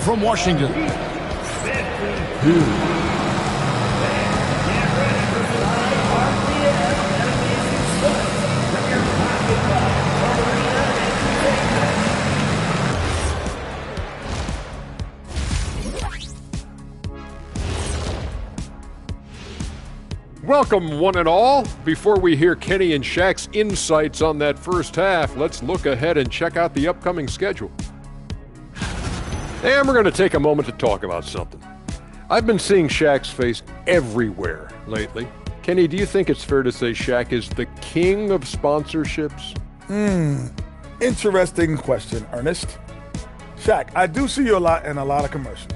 from Washington. Welcome, one and all. Before we hear Kenny and Shaq's insights on that first half, let's look ahead and check out the upcoming schedule. And we're going to take a moment to talk about something. I've been seeing Shaq's face everywhere lately. Kenny, do you think it's fair to say Shaq is the king of sponsorships? Interesting question, Ernest. Shaq, I do see you a lot in a lot of commercials,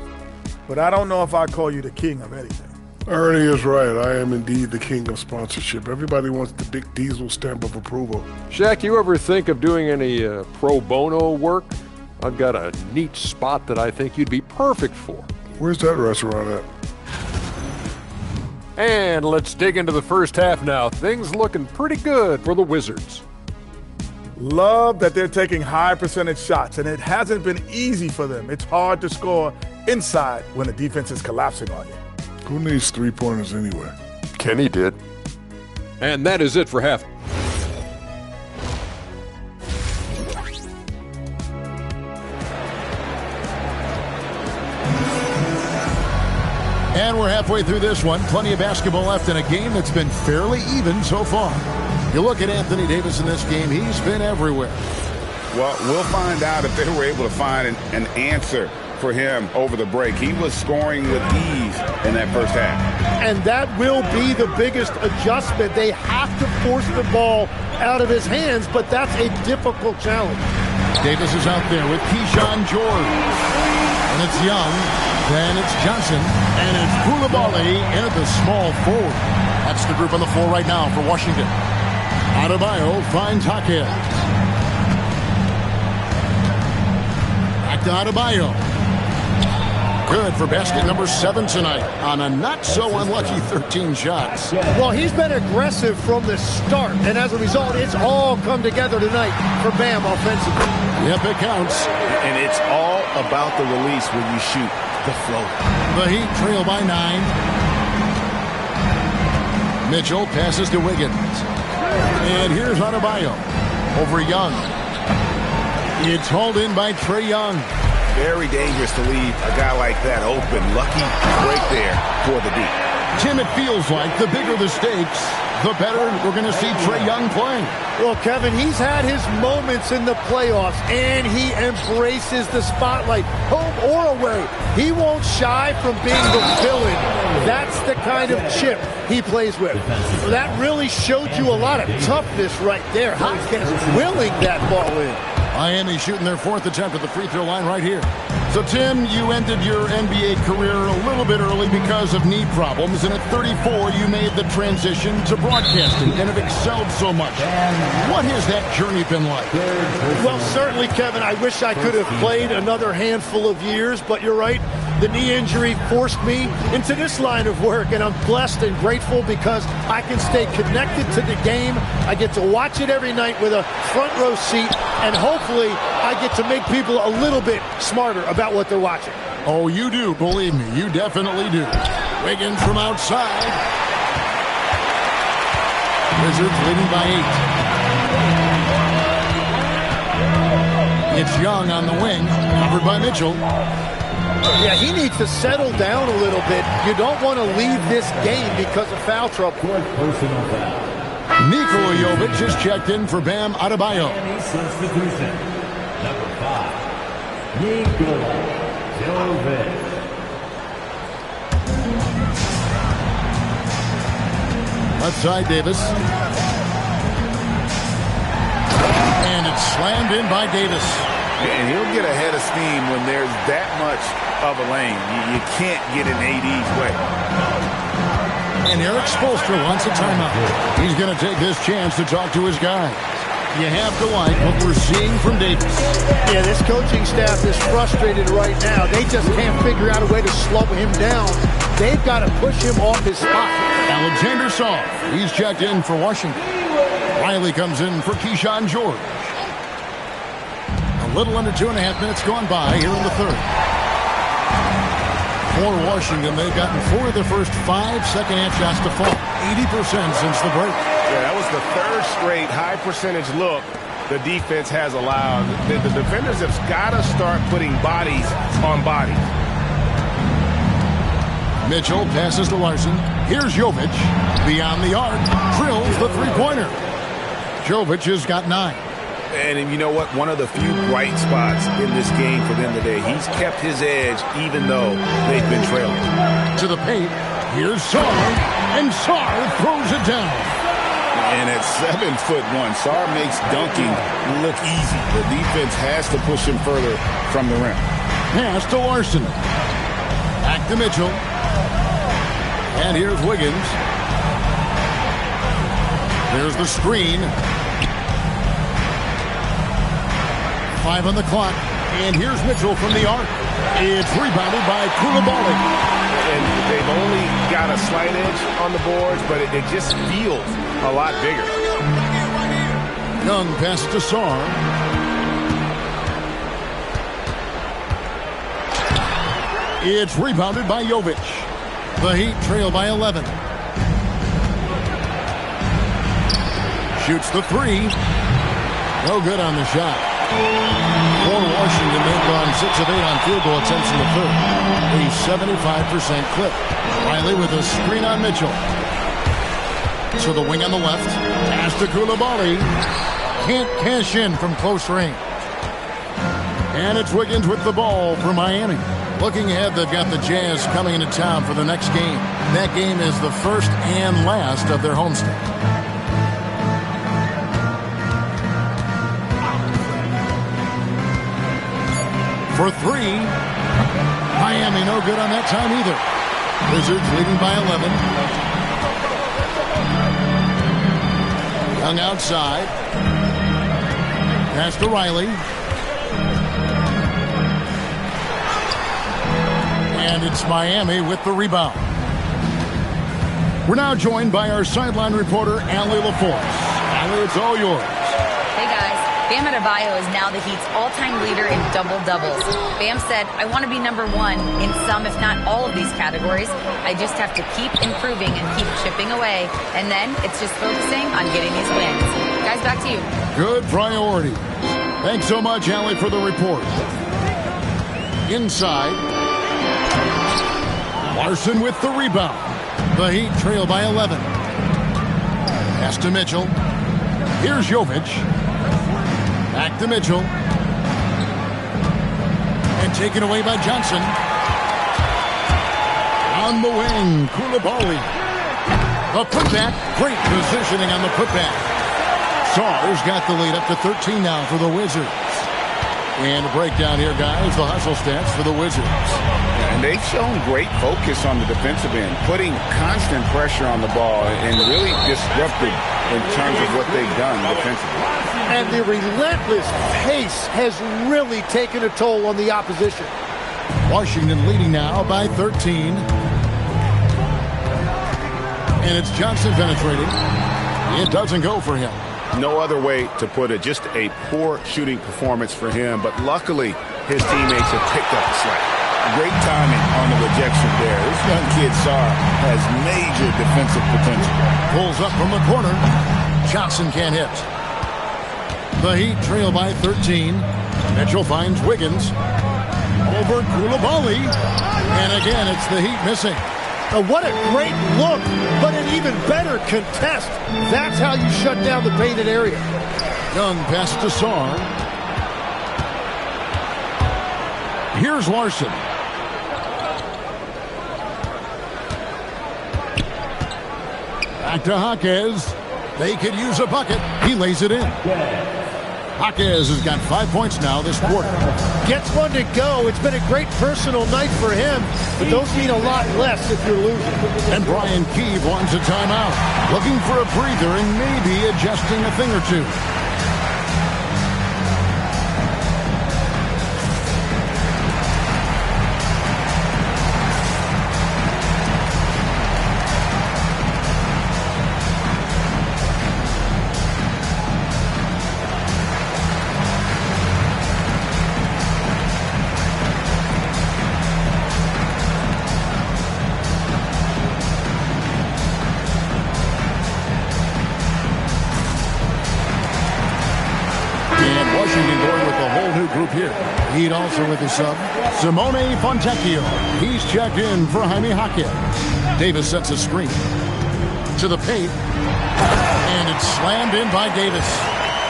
but I don't know if I call you the king of anything. Ernie is right. I am indeed the king of sponsorship. Everybody wants the big Diesel stamp of approval. Shaq, you ever think of doing any pro bono work? I've got a neat spot that I think you'd be perfect for. Where's that restaurant at? And let's dig into the first half now. Things looking pretty good for the Wizards. Love that they're taking high percentage shots, and it hasn't been easy for them. It's hard to score inside when the defense is collapsing on you. Who needs three-pointers anyway? Kenny did. And that is it for half. And we're halfway through this one. Plenty of basketball left in a game that's been fairly even so far. You look at Anthony Davis in this game, he's been everywhere. Well, we'll find out if they were able to find an answer for him over the break. He was scoring with ease in that first half. And that will be the biggest adjustment. They have to force the ball out of his hands, but that's a difficult challenge. Davis is out there with Keyshawn George. And it's Young, then it's Johnson, and it's Coulibaly in at the small forward. That's the group on the floor right now for Washington. Adebayo finds Jaquez. Back to Adebayo. Good for basket number 7 tonight on a not-so-unlucky 13 shots. Well, he's been aggressive from the start, and as a result, it's all come together tonight for Bam offensively. Yep, it counts. And it's all about the release when you shoot the float. The Heat trail by 9. Mitchell passes to Wiggins. And here's Adebayo over Young. It's hauled in by Trae Young. Very dangerous to leave a guy like that open. Lucky break there for the D. Tim, it feels like the bigger the stakes, the better we're going to see Trae Young playing. Well, Kevin, he's had his moments in the playoffs, and he embraces the spotlight, home or away. He won't shy from being the villain. That's the kind of chip he plays with. That really showed you a lot of toughness right there. Hopkins willing that ball in. Miami shooting their 4th attempt at the free throw line right here. So, Tim, you ended your NBA career a little bit early because of knee problems, and at 34, you made the transition to broadcasting and have excelled so much. What has that journey been like? Well, certainly, Kevin, I wish I could have played another handful of years, but you're right. The knee injury forced me into this line of work, and I'm blessed and grateful because I can stay connected to the game. I get to watch it every night with a front row seat, and hopefully I get to make people a little bit smarter about what they're watching. Oh, you do, believe me. You definitely do. Wiggins from outside. Wizards leading by 8. It's Young on the wing, covered by Mitchell. Yeah, he needs to settle down a little bit. You don't want to leave this game because of foul trouble. Nikola Jovic just checked in for Bam Adebayo. Substitution, number 5, Nikola Jovic. Left side, Davis. And it's slammed in by Davis. And he'll get ahead of steam when there's that much of a lane. You can't get in AD's way. And Eric Spoelstra wants a timeout. He's going to take this chance to talk to his guys. You have to like what we're seeing from Davis. Yeah, this coaching staff is frustrated right now. They just can't figure out a way to slow him down. They've got to push him off his spot. Alexander Saul, he's checked in for Washington. Riley comes in for Keyshawn George. A little under 2.5 minutes gone by here in the third. For Washington, they've gotten 4 of their first 5 second-half shots to fall. 80% since the break. Yeah, that was the third straight high percentage look the defense has allowed. The defenders have got to start putting bodies on bodies. Mitchell passes to Larson. Here's Jovic. Beyond the arc. Drills the three-pointer. Jovic has got 9. And you know what? One of the few bright spots in this game for them today. He's kept his edge even though they've been trailing. To the paint. Here's Sarr. And Sarr throws it down. And at 7'1", Sarr makes dunking look easy. The defense has to push him further from the rim. Pass to Larson. Back to Mitchell. And here's Wiggins. There's the screen. 5 on the clock. And here's Mitchell from the arc. It's rebounded by Koulibaly. And they've only got a slight edge on the boards, but it just feels a lot bigger. Young passes to Sarr. It's rebounded by Jovic. The Heat trail by 11. Shoots the 3. No good on the shot. For Washington, they've gone 6 of 8 on field goal attempts in the third. A 75% clip. Riley with a screen on Mitchell. So the wing on the left. Pass to Koulibaly. Can't cash in from close range. And it's Wiggins with the ball for Miami. Looking ahead, they've got the Jazz coming into town for the next game. That game is the first and last of their homestand. For 3. Miami no good on that time either. Wizards leading by 11. Young outside. Pass to Riley. And it's Miami with the rebound. We're now joined by our sideline reporter, Allie LaForce. Allie, it's all yours. Hey guys, Bam Adebayo is now the Heat's all-time leader in double-doubles. Bam said, I want to be number 1 in some, if not all of these categories. I just have to keep improving and keep chipping away. And then it's just focusing on getting these wins. Guys, back to you. Good priority. Thanks so much, Allie, for the report. Inside. Larson with the rebound. The Heat trail by 11. Pass to Mitchell. Here's Jovic. Back to Mitchell. And taken away by Johnson. On the wing, Koulibaly. A putback. Great positioning on the putback. Sarr's got the lead up to 13 now for the Wizards. And a breakdown here, guys. The hustle stats for the Wizards. And they've shown great focus on the defensive end, putting constant pressure on the ball and really disruptive in terms of what they've done defensively. And the relentless pace has really taken a toll on the opposition. Washington leading now by 13. And it's Johnson penetrating. It doesn't go for him. No other way to put it. Just a poor shooting performance for him. But luckily, his teammates have picked up the slack. Great timing on the rejection there. This young kid, Sarr, has major defensive potential. Pulls up from the corner. Johnson can't hit. The Heat trail by 13. Mitchell finds Wiggins. Over Koulibaly. And again, it's the Heat missing. What a great look, but an even better contest. That's how you shut down the painted area. Young pass to Sarr. Here's Larson. Back to Jaquez. They could use a bucket. He lays it in. Jaquez has got 5 points now this quarter. Gets one to go. It's been a great personal night for him, but those mean a lot less if you're losing. And Brian Keefe wants a timeout. Looking for a breather and maybe adjusting a thing or two. here. Heat also with the sub. Simone Fontecchio. He's checked in for Jaime Jaquez. Davis sets a screen. To the paint. And it's slammed in by Davis.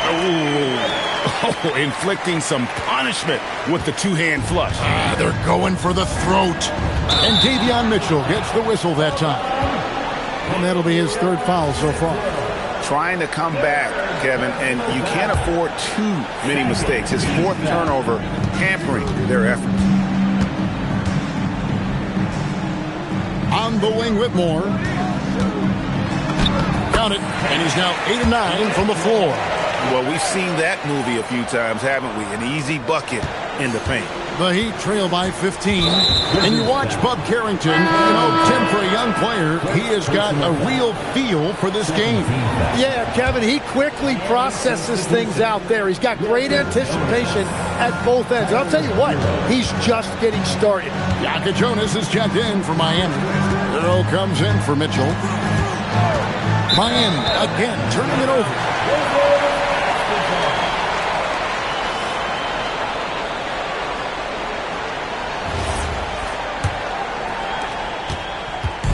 Oh, inflicting some punishment with the two-hand flush. They're going for the throat. And Davion Mitchell gets the whistle that time. And that'll be his third foul so far. Trying to come back, Kevin, and you can't afford too many mistakes. His fourth turnover hampering their efforts. On the wing, Whitmore. Count it. And he's now 8 of 9 from the floor. Well, we've seen that movie a few times, haven't we? An easy bucket in the paint. The Heat trail by 15. And you watch Bub Carrington. You know, Tim, for a young player, he has got a real feel for this game. Yeah, Kevin, he quickly processes things out there. He's got great anticipation at both ends. And I'll tell you what, he's just getting started. Yaka Jonas is checked in for Miami. Hero comes in for Mitchell. Miami again turning it over.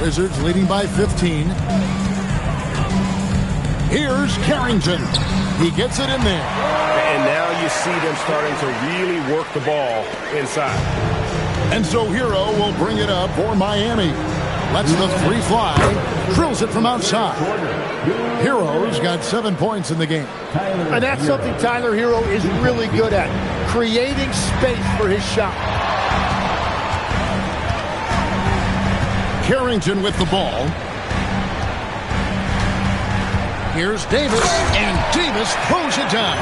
Wizards leading by 15. Here's Carrington. He gets it in there. And now you see them starting to really work the ball inside. And so Hero will bring it up for Miami. Lets the three fly. Drills it from outside. Hero's got 7 points in the game. And that's something Tyler Hero is really good at. Creating space for his shot. Carrington with the ball. Here's Davis, and Davis throws it down.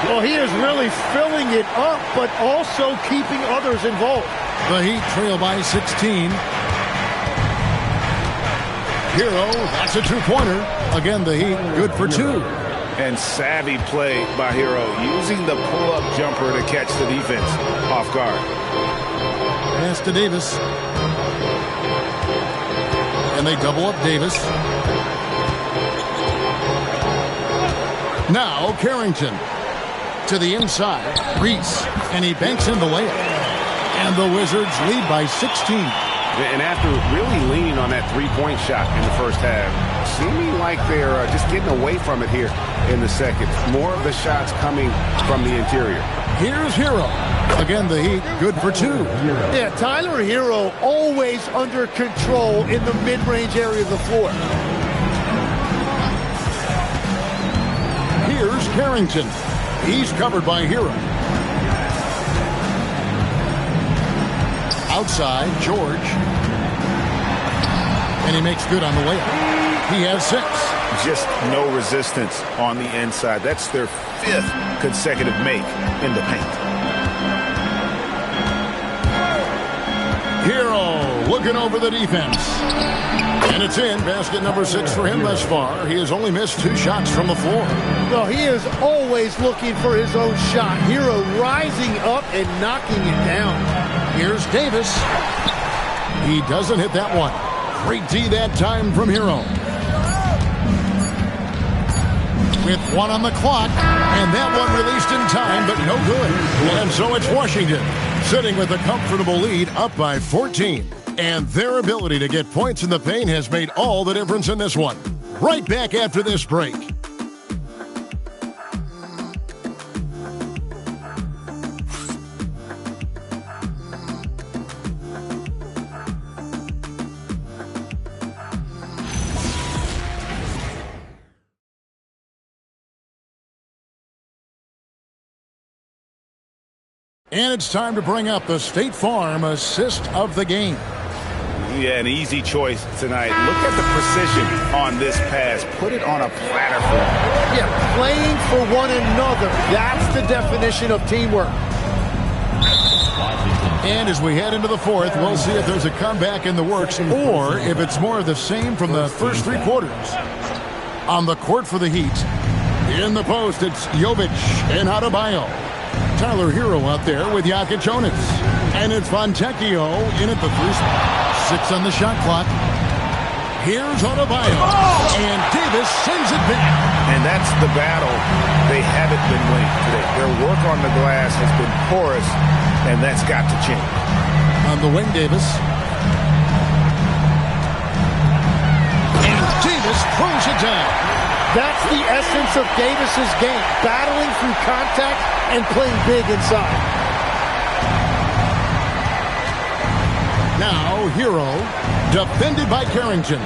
Well, he is really filling it up, but also keeping others involved. The Heat trail by 16. Hero, that's a two-pointer. Again, the Heat good for 2. And savvy play by Hero, using the pull-up jumper to catch the defense off guard. Pass to Davis. And they double up Davis. Now Carrington to the inside. Reese. And he banks in the layup. And the Wizards lead by 16. And after really leaning on that three-point shot in the first half, seeming like they're just getting away from it here in the second. More of the shots coming from the interior. Here's Hero. Again, the Heat good for 2. Yeah, Tyler Hero always under control in the mid-range area of the floor. Here's Carrington. He's covered by Hero. Outside, George. And he makes good on the layup. He has 6. Just no resistance on the inside. That's their 5th consecutive make in the paint. Hero looking over the defense. And it's in. Basket number 6 for him thus far. He has only missed 2 shots from the floor. Well, he is always looking for his own shot. Hero rising up and knocking it down. Here's Davis. He doesn't hit that one. Great D that time from Hero. With 1 on the clock, and that one released in time, but no good. And so it's Washington, sitting with a comfortable lead, up by 14. And their ability to get points in the paint has made all the difference in this one. Right back after this break. And it's time to bring up the State Farm assist of the game. Yeah, an easy choice tonight. Look at the precision on this pass. Put it on a platter for him. Yeah, playing for one another. That's the definition of teamwork. And as we head into the 4th, we'll see if there's a comeback in the works or if it's more of the same from the first 3 quarters. On the court for the Heat. In the post, it's Jovic and Adebayo. Tyler Hero out there with Yaka Jonas. And it's Fontecchio in at the 3 spot. 6 on the shot clock. Here's Adebayo. And Davis sends it back. And that's the battle they haven't been winning today. Their work on the glass has been porous, and that's got to change. On the wing, Davis. And Davis throws it down. That's the essence of Davis's game, battling through contact and playing big inside. Now, Hero, defended by Carrington.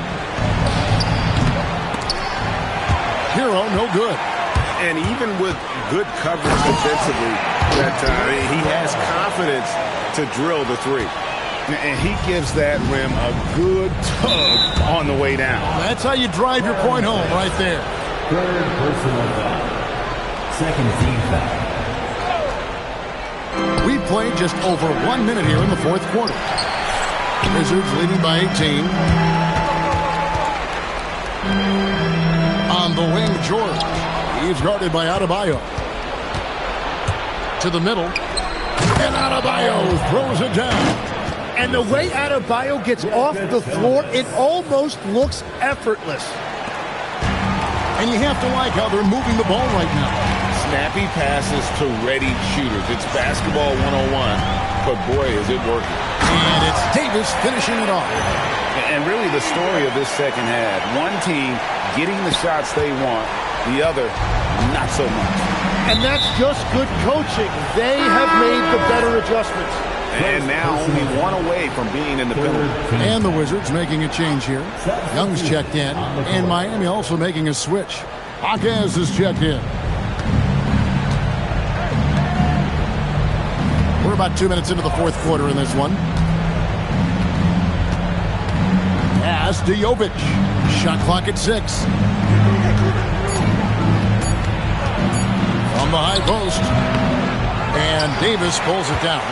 Hero, no good. And even with good coverage defensively, he has confidence to drill the three. And he gives that rim a good tug on the way down. That's how you drive your point home right there. Third personal foul. Second team foul. We played just over 1 minute here in the fourth quarter. Wizards leading by 18. On the wing, George. He's guarded by Adebayo. To the middle. And Adebayo throws it down. And the way Adebayo gets off the floor, it almost looks effortless. And you have to like how they're moving the ball right now. Snappy passes to ready shooters. It's basketball 101, but boy, is it working. And it's Davis finishing it off. And really the story of this second half, one team getting the shots they want, the other not so much. And that's just good coaching. They have made the better adjustments. And now only one away from being in the penalty. And the Wizards making a change here. Young's checked in. And Miami also making a switch. Jaquez is checked in. We're about 2 minutes into the fourth quarter in this one. Pass to Jovic. Shot clock at 6. From the high post. And Davis pulls it down.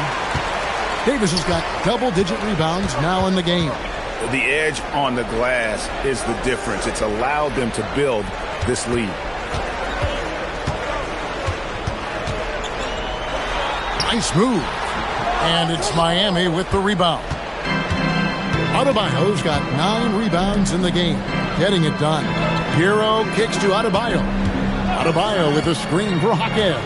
Davis has got double-digit rebounds now in the game. The edge on the glass is the difference. It's allowed them to build this lead. Nice move. And it's Miami with the rebound. Adebayo's got 9 rebounds in the game. Getting it done. Hero kicks to Adebayo. Adebayo with a screen for Jaquez.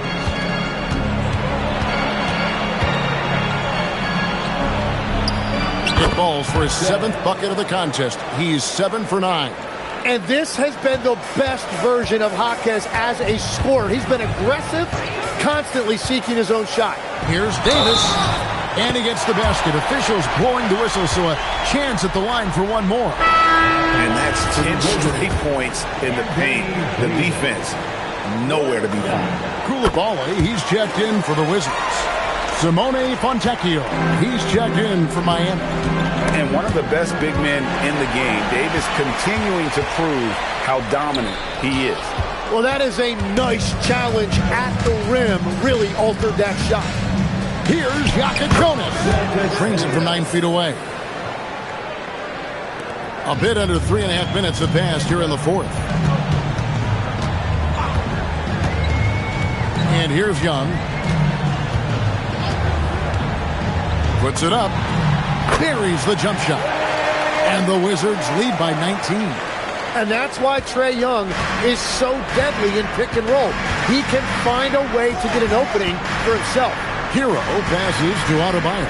It falls for his 7th bucket of the contest. He's 7 for 9. And this has been the best version of Jaquez as a scorer. He's been aggressive, constantly seeking his own shot. Here's Davis. And he gets the basket. Officials blowing the whistle, so a chance at the line for one more. And that's 10 straight points in the paint. The defense, nowhere to be found. Coulibaly, he's checked in for the Wizards. Simone Fontecchio, he's checked in for Miami. And one of the best big men in the game, Davis continuing to prove how dominant he is. Well, that is a nice challenge at the rim. Really altered that shot. Here's Jakob Jonas. Brings it from 9 feet away. A bit under 3.5 minutes have passed here in the fourth. And here's Young. Puts it up. Buries the jump shot. And the Wizards lead by 19. And that's why Trae Young is so deadly in pick and roll. He can find a way to get an opening for himself. Hero passes to Adebayo.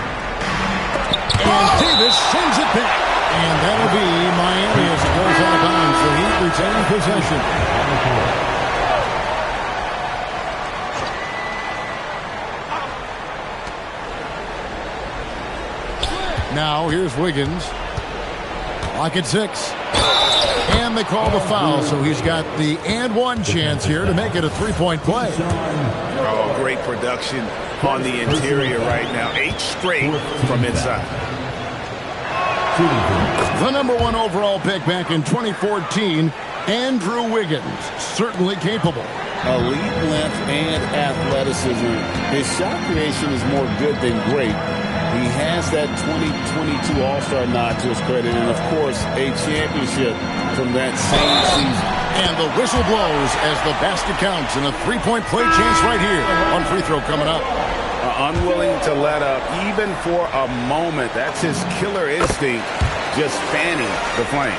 And Davis sends it back. And that'll be Miami as it goes out of bounds. The Heat retain possession. Now here's Wiggins. Clock at 6. And they call the foul, so he's got the and one chance here to make it a three-point play. Oh, great production on the interior right now. 8 straight from inside. The number 1 overall pick back in 2014, Andrew Wiggins, certainly capable. Elite length and athleticism. His shot creation is more good than great. He has that 2022 All-Star nod to his credit, and of course, a championship from that same season. And the whistle blows as the basket counts, and a three-point play chance right here. One free throw coming up. Unwilling to let up, even for a moment. That's his killer instinct, just fanning the flame.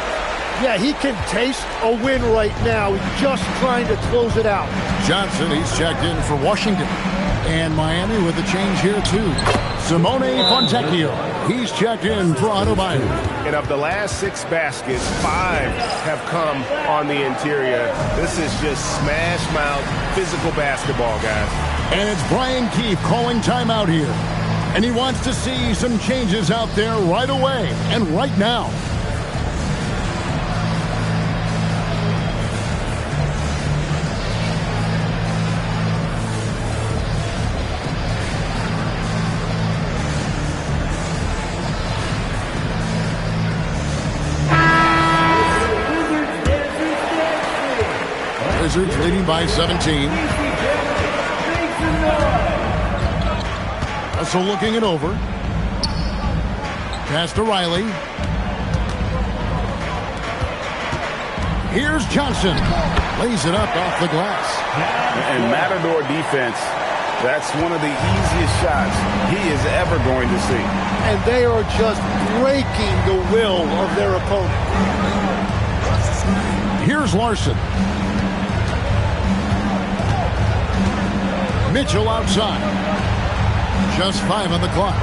Yeah, he can taste a win right now. He's just trying to close it out. Johnson, he's checked in for Washington. And Miami with a change here, too. Simone Fontecchio, he's checked in for Adebayo. And of the last 6 baskets, 5 have come on the interior. This is just smash mouth physical basketball, guys. And it's Brian Keefe calling timeout here. And he wants to see some changes out there right away and right now. Wizards leading by 17. Russell looking it over. Pass to Riley. Here's Johnson. Lays it up off the glass. And Matador defense, that's one of the easiest shots he is ever going to see. And they are just breaking the will of their opponent. Here's Larson. Mitchell outside. Just 5 on the clock.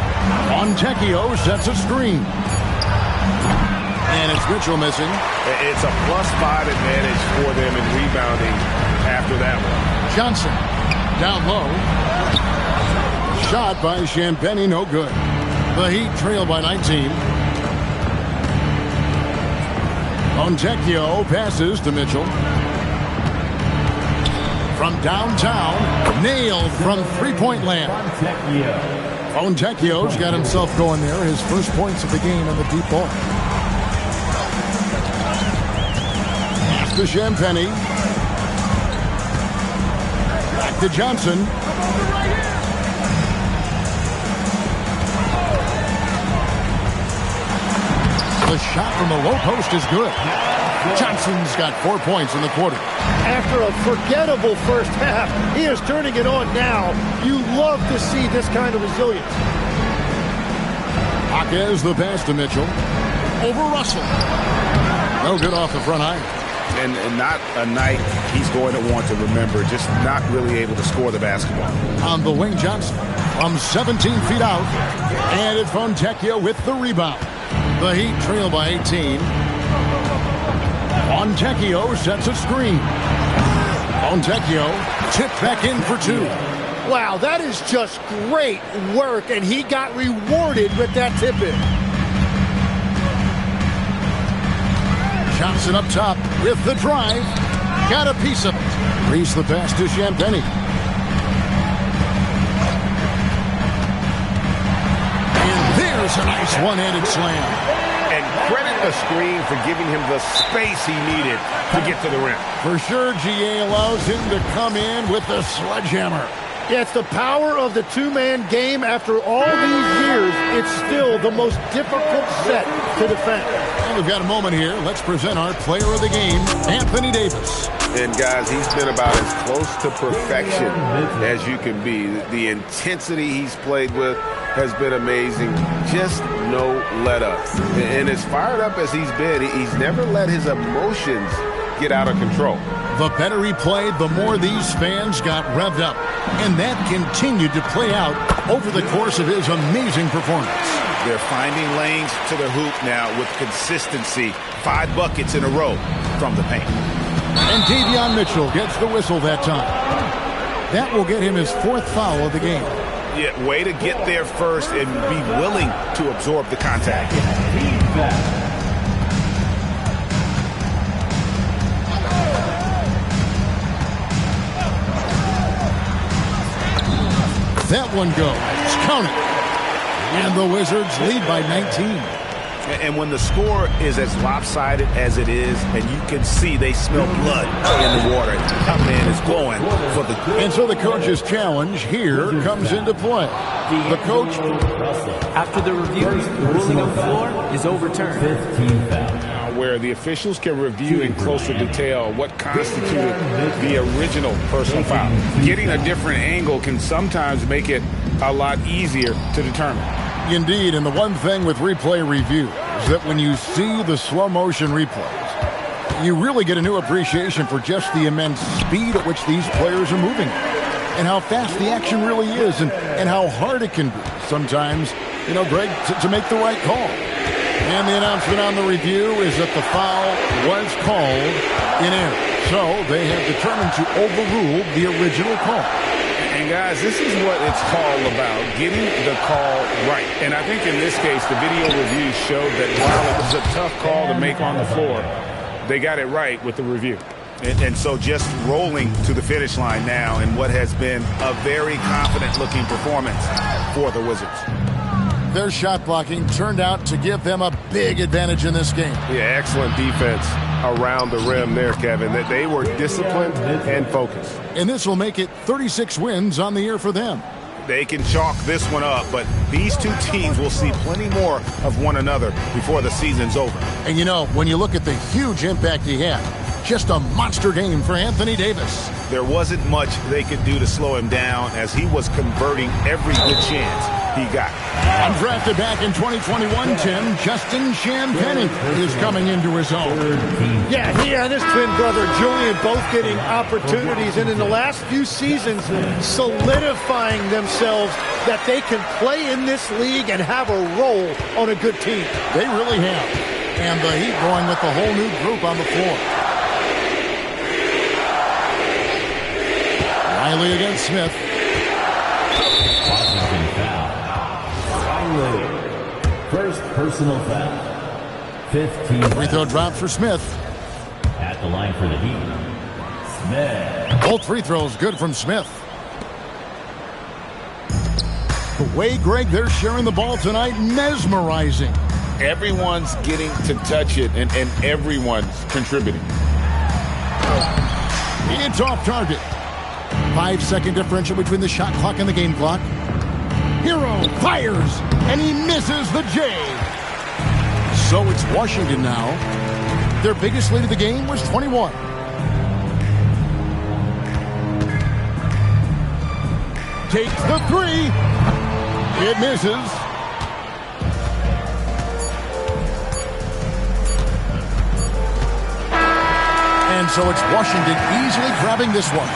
Fontecchio sets a screen. And it's Mitchell missing. It's a +5 advantage for them in rebounding after that one. Johnson down low. Shot by Champagnie, no good. The Heat trail by 19. Fontecchio passes to Mitchell. From downtown, nailed from three-point land. Fontecchio's got himself going there. His first points of the game in the deep ball. Pass to Champagnie. Back to Johnson. The shot from the low post is good. Johnson's got 4 points in the quarter. After a forgettable first half, he is turning it on now. You love to see this kind of resilience. Jaquez the pass to Mitchell. Over Russell. No good off the front iron. And not a night he's going to want to remember, just not really able to score the basketball. On the wing, Johnson from 17 feet out. And it's Fontecchio with the rebound. The Heat trail by 18. Fontecchio sets a screen. Fontecchio tipped back in for 2. Wow, that is just great work, and he got rewarded with that tip-in. Johnson up top with the drive. Got a piece of it. Reese the pass to Champagnie. And there's a nice one-handed slam. And credit the screen for giving him the space he needed to get to the rim. For sure, GA allows him to come in with the sledgehammer. Yeah, it's the power of the two-man game. After all these years, it's still the most difficult set to defend. Well, we've got a moment here. Let's present our player of the game, Anthony Davis. And, guys, he's been about as close to perfection as you can be. The intensity he's played with has been amazing. Just no let-up. And as fired up as he's been, he's never let his emotions get out of control. The better he played, the more these fans got revved up. And that continued to play out over the course of his amazing performance. They're finding lanes to the hoop now with consistency. 5 buckets in a row from the paint. And Davion Mitchell gets the whistle that time. That will get him his 4th foul of the game. Yeah, way to get there first and be willing to absorb the contact. That one goes. Count it. And the Wizards lead by 19. And when the score is as lopsided as it is, and you can see they smell blood in the water, that man is going for the good. And so the coach's challenge here comes into play. The coach, after the review, the ruling on the floor is overturned. 15 foul. Where the officials can review in closer detail what constituted the original personal foul. Getting a different angle can sometimes make it a lot easier to determine. Indeed, and the one thing with replay review is that when you see the slow motion replays, You really get a new appreciation for just the immense speed at which these players are moving and how fast the action really is and how hard it can be sometimes, Greg, to make the right call. And the announcement on the review is that the foul was called in error. So they have determined to overrule the original call. And guys, this is what it's all about, getting the call right. And I think in this case, the video review showed that while it was a tough call to make on the floor, they got it right with the review. And so just rolling to the finish line now in what has been a very confident-looking performance for the Wizards. Their shot blocking turned out to give them a big advantage in this game. Yeah, excellent defense around the rim there, Kevin. That they were disciplined and focused. And this will make it 36 wins on the year for them. They can chalk this one up, but these two teams will see plenty more of one another before the season's over. And when you look at the huge impact he had, just a monster game for Anthony Davis. There wasn't much they could do to slow him down as he was converting every good chance he got. Undrafted back in 2021, Tim, Justin Champagnie is coming into his own. Yeah, he and his twin brother Julian both getting opportunities, and in the last few seasons solidifying themselves that they can play in this league and have a role on a good team. They really have. And the Heat going with the whole new group on the floor. Riley against Smith. First personal foul. 15. Free throw drop for Smith. At the line for the Heat, Smith. Both free throws good from Smith. The way, Greg, they're sharing the ball tonight, mesmerizing. Everyone's getting to touch it, and everyone's contributing. It's off target. 5-second differential between the shot clock and the game clock. Hero fires, and he misses the J. So it's Washington now. Their biggest lead of the game was 21. Takes the three. It misses. And so it's Washington easily grabbing this one.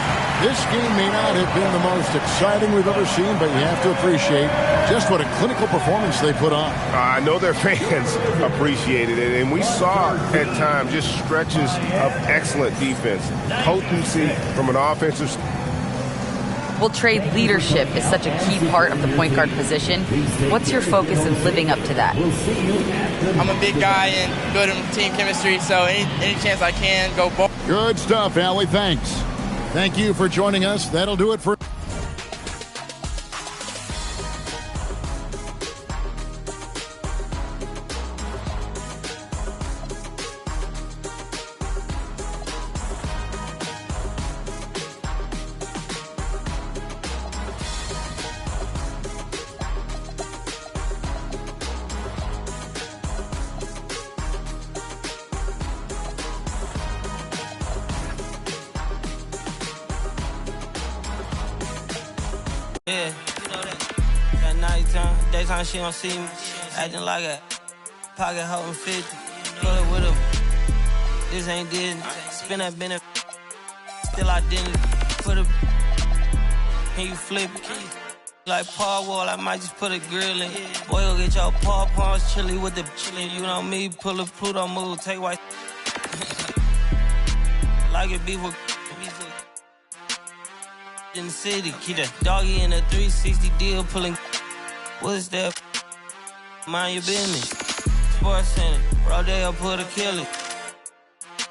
This game may not have been the most exciting we've ever seen, but you have to appreciate just what a clinical performance they put on. I know their fans appreciated it, and we saw at times just stretches of excellent defense, potency from an offensive Well, Trey, leadership is such a key part of the point guard position. What's your focus in living up to that? I'm a big guy and building team chemistry, so any chance I can, go ball. Good stuff, Allie. Thanks. Thank you for joining us. That'll do it for... Yeah, you know that nighttime, daytime she don't see me, acting like a pocket holding 50, pull it with him, this ain't Disney, spin that benefit, still identity, put a, can you flip it, like Paul Wall, I might just put a grill in, boy, go get your paw palms chili with the chili, you know me, pull a Pluto move, take white, like it beef with, in the city, keep that doggy in a 360 deal, pulling. What's that? Mind your business. Sports Center, Rodeo put a killing.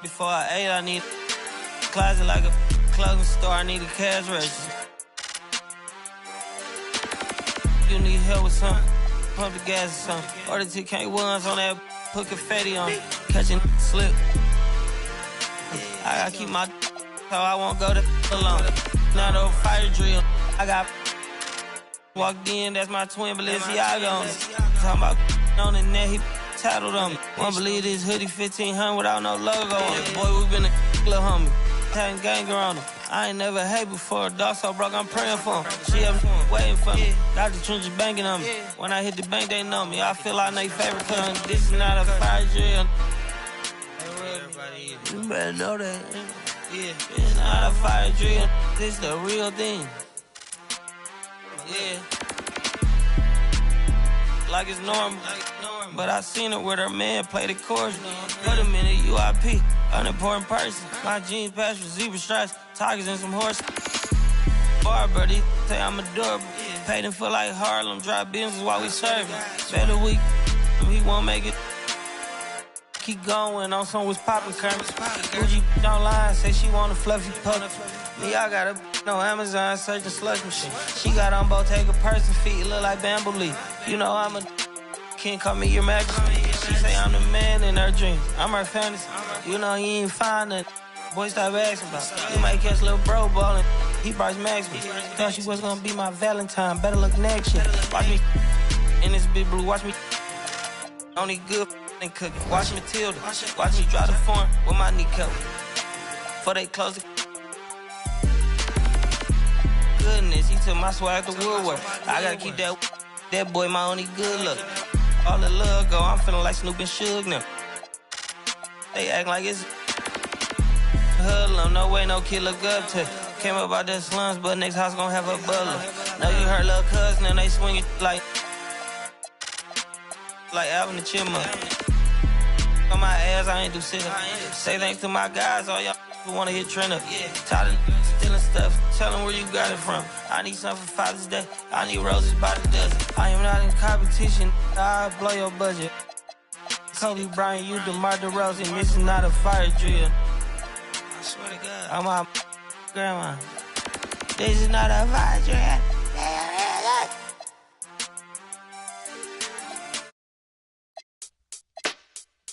Before I ate, I need a closet like a clothing store. I need a cash register. You need help with something? Pump the gas or something. Order TK1s on that, put confetti on it. Catching slip. I gotta keep my so I won't go to alone. Not a fire drill. I got walked in, that's my twin Balenciaga on it. Talking about on the net, he tattled on me. Won't believe this hoodie 1500 without no logo on it. Boy, we been a little homie. Having ganger on him. I ain't never hate before. Dog so broke, I'm praying for him. She up waiting for me. Dr. Trench is banking on me. When I hit the bank, they know me. I feel like they favorite cause this is not a fire drill. You better know that. Yeah, it's not a fire drill. This the real thing. Yeah. Like it's normal. But I seen her with her man play the chorus. Put him in a UIP, unimportant person. My jeans patched with zebra stripes, tigers and some horses. Barber, they say I'm adorable. Paid him for like Harlem, drive business while we serving. Better week, he won't make it. Keep going on some was poppin' currents. Gucci online, say she want a fluffy pup. Me, I got a no Amazon searching slush machine. She got on Bottega person feet, look like bamboo leaf. You know I'm a can't call me your majesty. She say I'm the man in her dreams. I'm her fantasy. You know he ain't find it. Boy, stop asking about it. You might catch little bro ballin'. He Bryce Maxby. Thought she was gonna be my Valentine. Better look next year. Watch me in this big blue. Watch me only good and cooking. Watch Matilda. Watch me drive the form with my knee covered. Before they close the goodness, he took my swag to Woodward. I gotta keep that boy my only good look. All the love go, I'm feeling like Snoop and Suge now. They act like it's hoodlum, no way no kid look up to. Came up out the slums, but next house gon' have a butler. Know you heard little cousin and they swinging like Alvin the Chipmunk. On my ass, I ain't do sit up. Say thanks to my guys, all y'all who wanna hit trend up. Tired of stealing stuff, tell them where you got it from. I need something for Father's Day, I need roses by the dozen. I am not in competition, I'll blow your budget. Kobe Bryant, you DeMar DeRozan, this is not a fire drill. I swear to God, I'm my grandma. This is not a fire drill.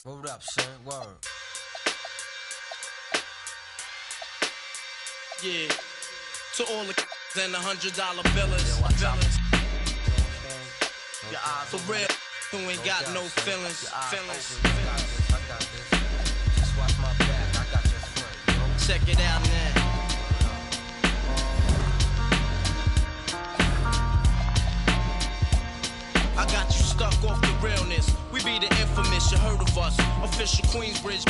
Hold up, son, word. Yeah, to all the and the $100 billers. For real, who ain't got no feelings. Check it out now. I got you stuck off the realness. We be the infamous, you heard of us. Official Queensbridge.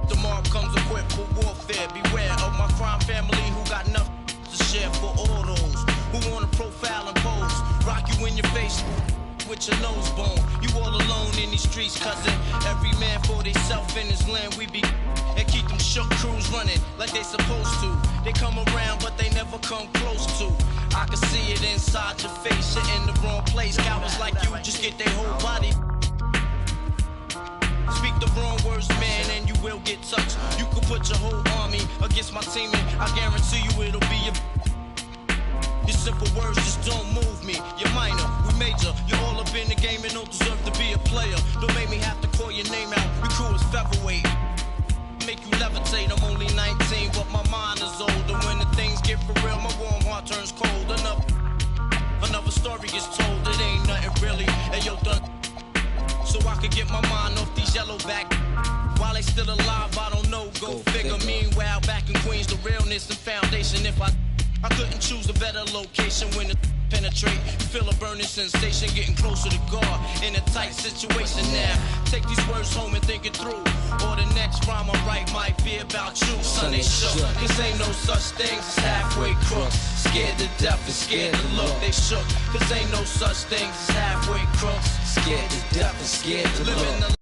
Tomorrow comes equipped for warfare. Beware of my crime family who got nothing to share for all those who wanna profile and pose. Rock you in your face with your nose bone. You all alone in these streets, cousin. Every man for theyself in his land. We be and keep them shook crews running like they supposed to. They come around, but they never come close to. I can see it inside your face. You're in the wrong place. Cowards like you just get their whole body. Speak the wrong words, man, and you will get touched. You could put your whole army against my team, and I guarantee you it'll be your simple words just don't move me. You're minor, we major. You're all up in the game and don't deserve to be a player. Don't make me have to call your name out. Your crew is featherweight. Make you levitate. I'm only 19, but my mind is older. When the things get for real, my warm heart turns cold. Another story gets told. It ain't nothing really. Hey, yo, done. So I could get my mind off these yellow back. While they still alive, I don't know. Go figure. Meanwhile, back in Queens, the realness and foundation. If I couldn't choose a better location when it penetrate. You feel a burning sensation, getting closer to God in a tight situation now. Take these words home and think it through. Or the next rhyme I write might be about you. Son, they shook. Cause ain't no such thing as halfway crooks. Scared to death and scared to look. They shook. Cause ain't no such thing as halfway crooks. Scared to death and scared to look.